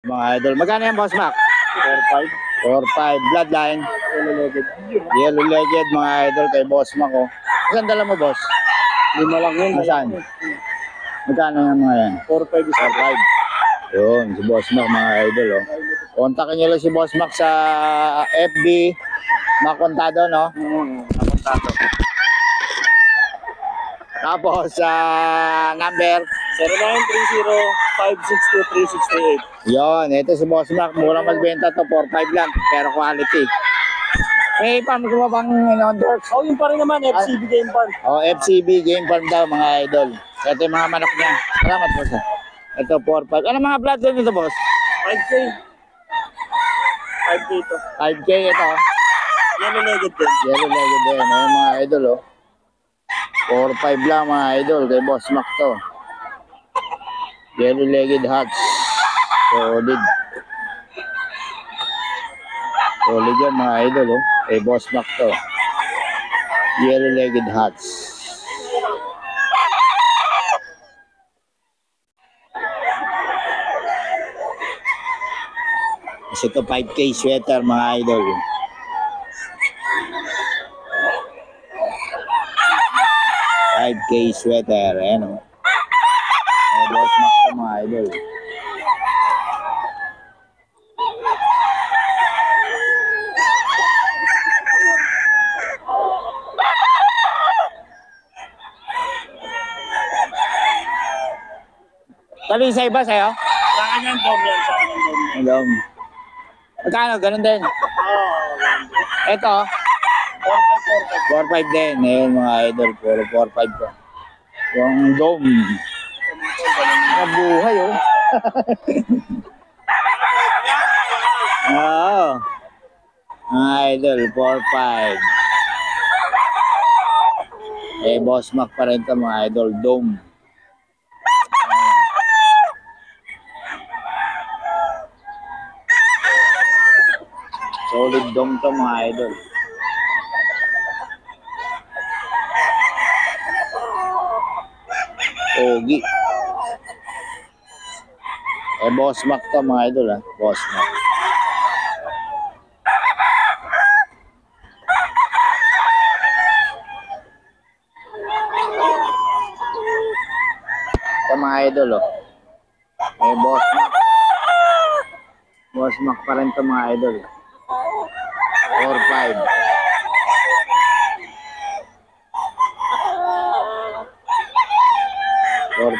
Mga idol. Magkano yan, Boss Mac? 4-5. 4-5. Bloodline. Yellow legged, mga idol, kay Boss Mac, oh. Saan dala mo, Boss? 5 lang yun. Saan? Magkano yan mga yan? 4-5 is 4-5. Yun, si Boss Mac, mga idol, oh. Kontakin nyo lang si Boss Mac sa FB. Makontado, no? Makontado. Tapos, sa number 0930-562-3638. yon, ito si Boss Mac, murang magbenta to, 4-5 lang, pero quality. May pam ko ba bang in-endorse? Oh, yun pa rin naman, FCB Game Farm. Oh, FCB Game Farm daw, mga idol. Ito yung mga manok niya. Salamat, boss. Ito, 4-5. Ano mga blood nito, boss? 5K. 5K ito. 5K ito. Yellow legged din. Yellow legged din. Ayun, mga idol, oh. 4-5 lang, mga idol, kay Boss Mac to. Yellow legged hats. Solid. Solid yan, mga idol, oh. Kay Boss Mac to. Yellow legged hats. Kasi ito 5K sweater, mga idol. 5K sweater, ayan, oh. Boss Mac to, mga idol. Talo yung sa iba sa'yo? Sa akin yan, dom yan. Sa akin yan, dom yan. Hello. Magkano? Ganun din. Ito, 4-5 din. Ayun, mga idol. Puro 4-5 ko. Yung dome. Nabuhay, oh. Oo. Mga idol, 4-5. Eh, Boss Mac pa rin ito, mga idol. Dome. Solid dome to, mga idol. Ogi. Eh, Boss Mac to, mga idol, ha. Boss Mac. Ito, mga idol, oh. Eh, Boss Mac. Boss Mac pa rin to, mga idol. 4-5.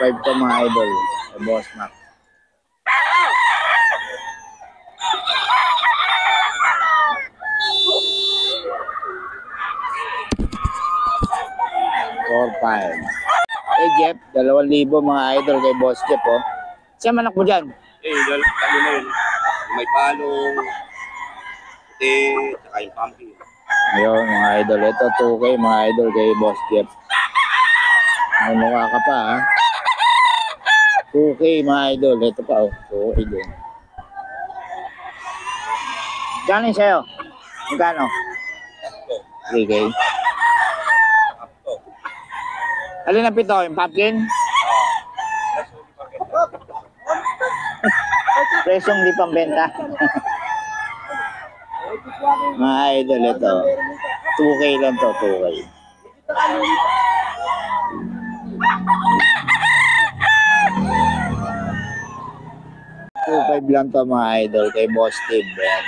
To, mga idol. Eh, Boss Mac. Eh, Jeff, 2,000 mga idol kay Boss Jeff, oh. Siya manak mo dyan? Eh, kami na yun. May palong, tsaka yung pumpkin. Ayun, mga idol. Ito, 2K, mga idol kay Boss Jeff. May mukha ka pa, ha? 2K, mga idol. Ito pa, oh. 2K din. Gano'n yung sa'yo? Magkano? 3K. Alin ang pito? Yung pumpkin? Presyong di pambenta. Mga idol, ito. 2K lang to, 2K. $2,500 lang to, mga idol, kay Boss Steve. Ayan,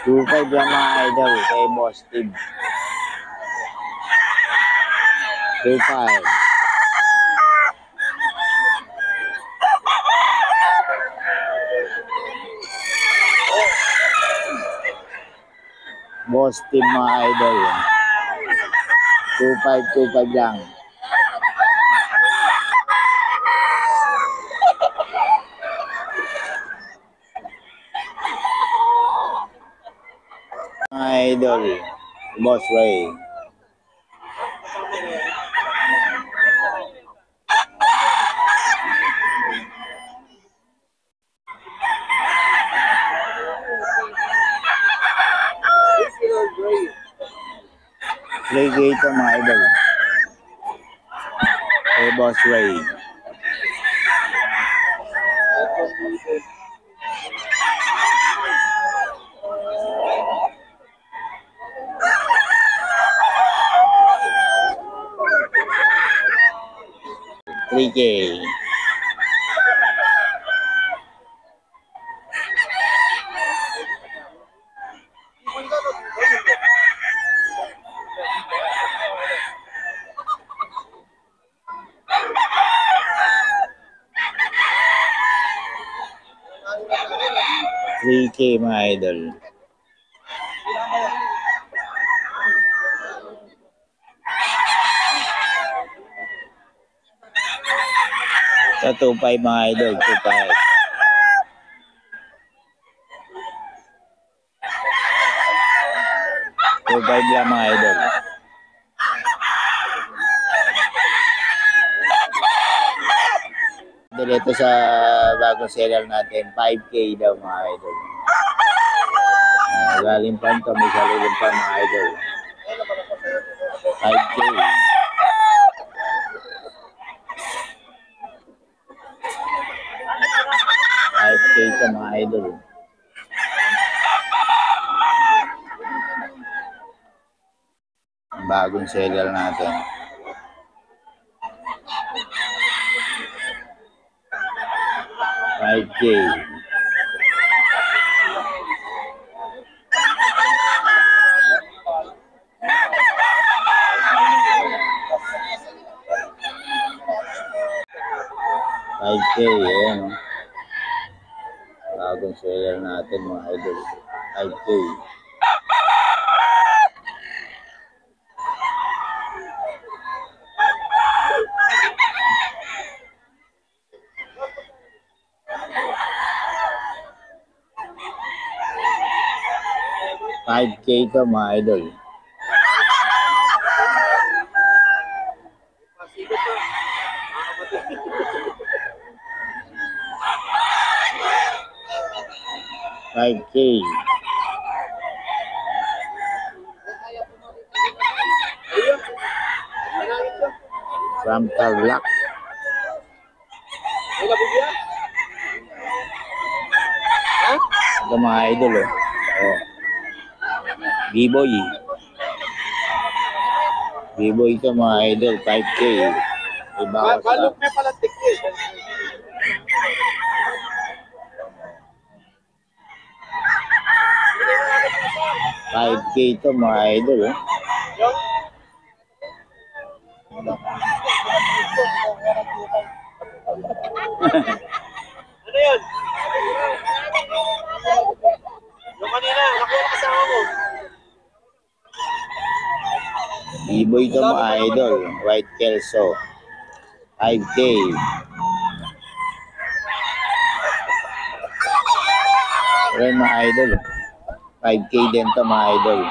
2,500. $2,500 lang, mga idol, kay Boss Steve. 2,500. Boss Steve, mga idol. 2,500 lang. Mga idol, Boss Ray. Play gate, mga idol. Kay Boss Ray. $3K. $3K mga idol. Sa 2.5 mga idol, 2.5. Lang mga idol. Dito sa bagong seller natin, 5K daw mga idol. Galing pa ito, may salilim pa mga idol. 5K. 5K ito mga idol. Bagong seller natin. $5K. Ayan. Bagong seller natin mga idol. 5K. $5K ito mga idol. $5K. From Tarlac. Ito mga idol oh. B-boy. B-boy ito mga idol, 5K. Iba Balok na pala tikit. 5K ito mga idol oh. Ano yun? Yung kanina, nakuha na kasama mo. B-boy ito mga idol, White Kelso. 5K. Ayan mga idol. 5K din to mga idol.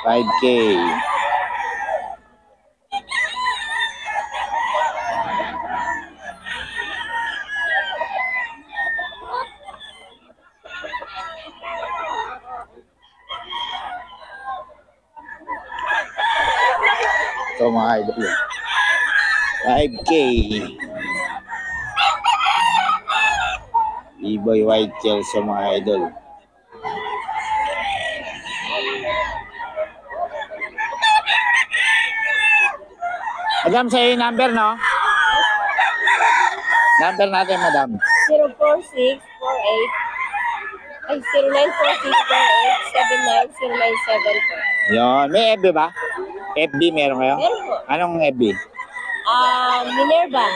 5K. Ito mga idol. 5K. B-boy White Kelso mga idol. Madam, sa'yo yung number, no? Number natin, madam. 04648 ay 094648790974. Yun. May FB ba? FB meron kayo? Meron po. Anong FB? Minerva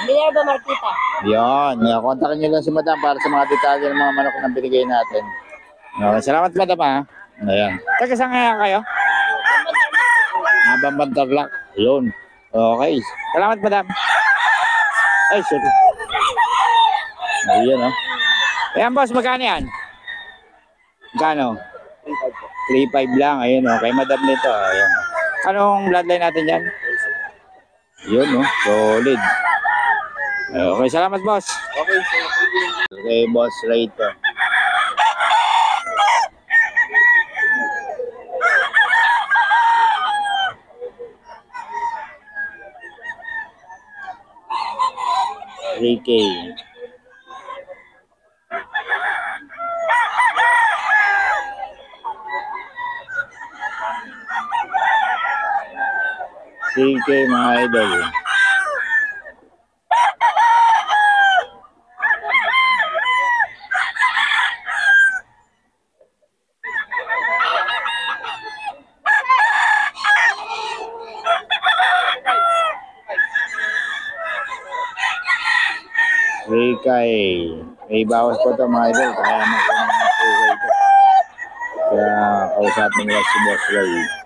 Marquita. Yun. Kontakin nyo lang si madam para sa mga detalye ng mga manok na binigay natin. Okay. Salamat, madam, ha? Ayan. Taga saan kaya kayo? Bambang Tarlac. Yun. Okay. Salamat, madam. Ay, sorry. Ayan, oh. Ayan, boss. Magkano yan? Magkano? 3.5 lang. Ayun, oh. Kay madam nito. Ayan. Anong bloodline natin yan? Yun, oh. Solid. Okay. Salamat, boss. Okay, so, Okay, boss. Right, oh. 3K. CK mga idol. Rikay. May bawas po ito mga idol. Kaya magkakaroon ng 2K ito. Kaya kausapin nila si Boss Ray.